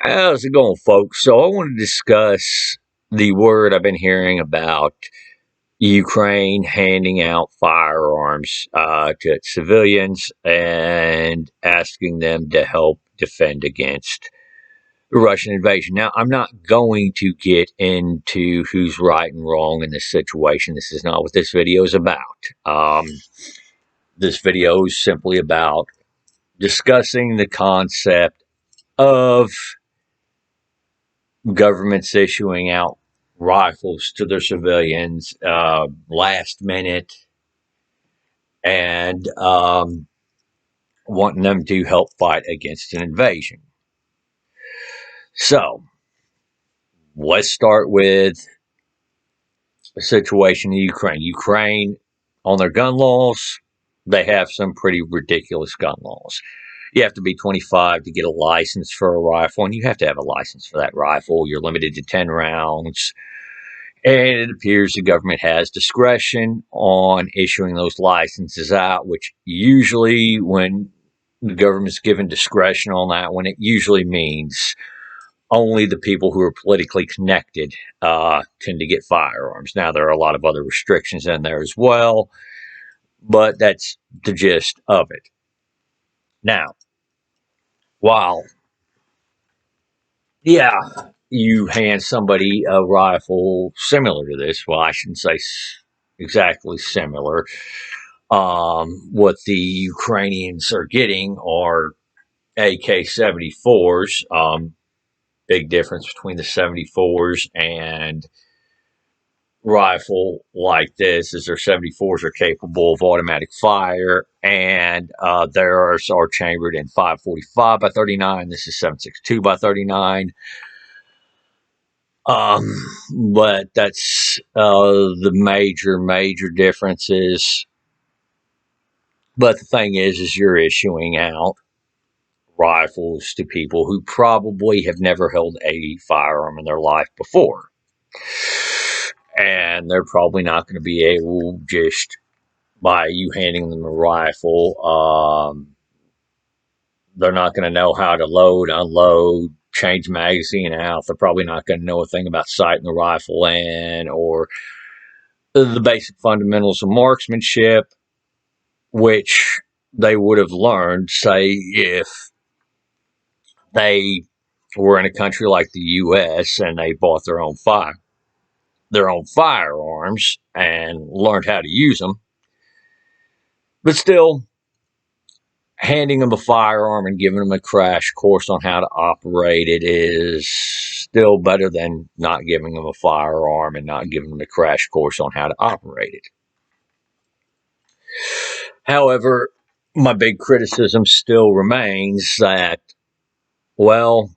How's it going, folks? So, I want to discuss the word I've been hearing about Ukraine handing out firearms to civilians and asking them to help defend against the Russian invasion. Now, I'm not going to get into who's right and wrong in this situation. This is not what this video is about. This video is simply about discussing the concept of governments issuing out rifles to their civilians last minute and wanting them to help fight against an invasion. So, let's start with the situation in Ukraine. Ukraine, on their gun laws, they have some pretty ridiculous gun laws. You have to be 25 to get a license for a rifle, and you have to have a license for that rifle. You're limited to 10 rounds. And it appears the government has discretion on issuing those licenses out, which usually, when the government's given discretion on that one, it usually means only the people who are politically connected tend to get firearms. Now, there are a lot of other restrictions in there as well, but that's the gist of it. Now, while, yeah, you hand somebody a rifle similar to this, well, I shouldn't say exactly similar. What the Ukrainians are getting are AK-74s. Big difference between the 74s and rifle like this is their 74s are capable of automatic fire, and theirs are chambered in 545 by 39. This is 762 by 39. But that's the major differences. But the thing is you're issuing out rifles to people who probably have never held a firearm in their life before. And they're probably not going to be able, just by you handing them a rifle, they're not going to know how to load, unload, change magazine out. They're probably not going to know a thing about sighting the rifle in or the basic fundamentals of marksmanship, which they would have learned, say, if they were in a country like the U.S. and they bought their own firearms and learned how to use them. But still, handing them a firearm and giving them a crash course on how to operate it is still better than not giving them a firearm and not giving them a crash course on how to operate it. However, my big criticism still remains that, well,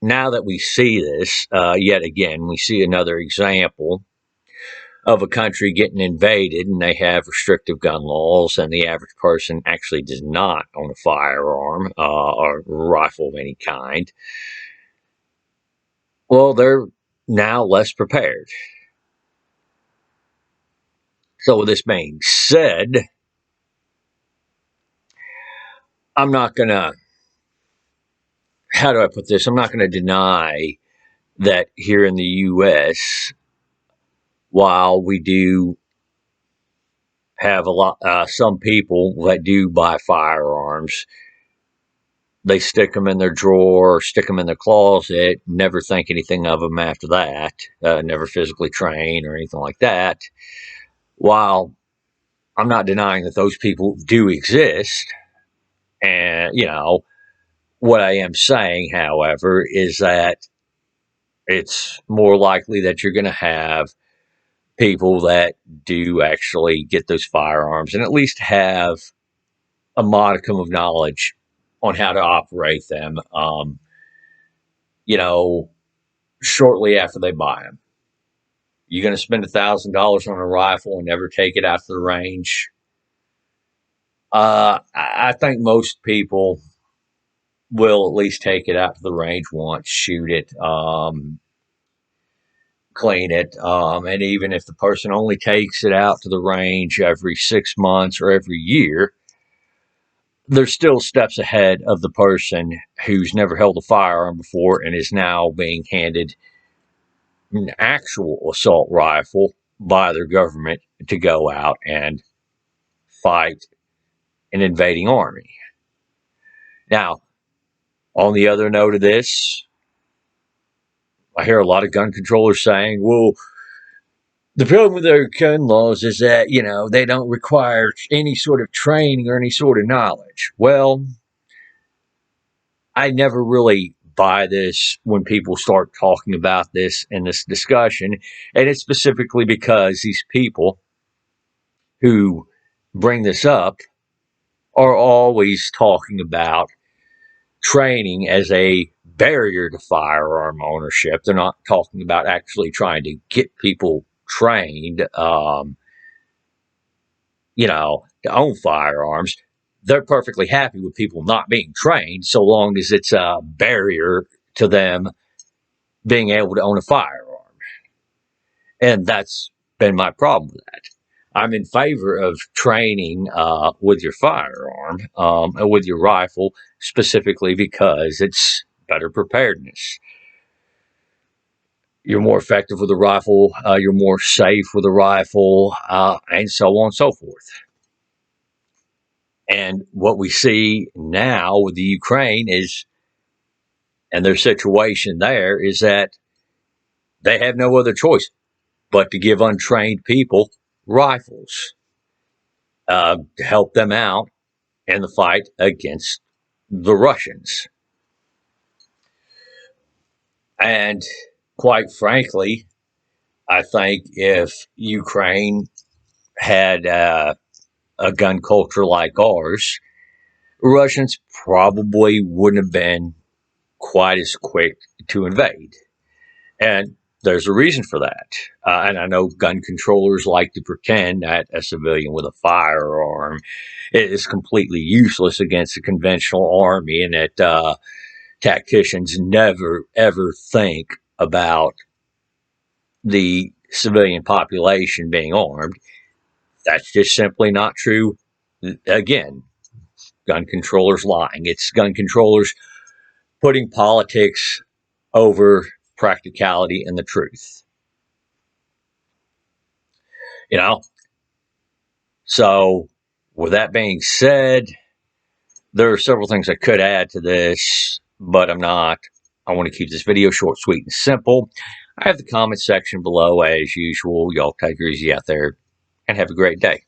now that we see this, yet again, we see another example of a country getting invaded and they have restrictive gun laws, and the average person actually does not own a firearm or rifle of any kind. Well, they're now less prepared. So, with this being said, I'm not going to, how do I put this? I'm not going to deny that here in the U.S., while we do have some people that do buy firearms, they stick them in their drawer, stick them in their closet, never think anything of them after that, never physically train or anything like that. While I'm not denying that those people do exist, and, what I am saying, however, is that it's more likely that you're going to have people that do actually get those firearms and at least have a modicum of knowledge on how to operate them, shortly after they buy them. You're going to spend $1,000 on a rifle and never take it out to the range. I think most people will at least take it out to the range once, shoot it, clean it. And even if the person only takes it out to the range every 6 months or every year, they're still steps ahead of the person who's never held a firearm before and is now being handed an actual assault rifle by their government to go out and fight an invading army. Now, on the other note of this, I hear a lot of gun controllers saying, well, the problem with our gun laws is that, they don't require any sort of training or any sort of knowledge. Well, I never really buy this when people start talking about this in this discussion. And it's specifically because these people who bring this up are always talking about training as a barrier to firearm ownership. They're not talking about actually trying to get people trained, to own firearms. They're perfectly happy with people not being trained so long as it's a barrier to them being able to own a firearm. And that's been my problem with that. I'm in favor of training with your firearm, with your rifle, specifically because it's better preparedness. You're more effective with a rifle, you're more safe with a rifle, and so on and so forth. And what we see now with the Ukraine and their situation there is that they have no other choice but to give untrained people rifles to help them out in the fight against the Russians. And quite frankly, I think if Ukraine had a gun culture like ours, Russians probably wouldn't have been quite as quick to invade. And there's a reason for that. And I know gun controllers like to pretend that a civilian with a firearm is completely useless against a conventional army and that tacticians never, ever think about the civilian population being armed. That's just simply not true. Again, gun controllers lying. It's gun controllers putting politics over practicality and the truth. So with that being said, there are several things I could add to this, but I'm not. I want to keep this video short, sweet, and simple. I have the comment section below as usual. Y'all take it easy out there and have a great day.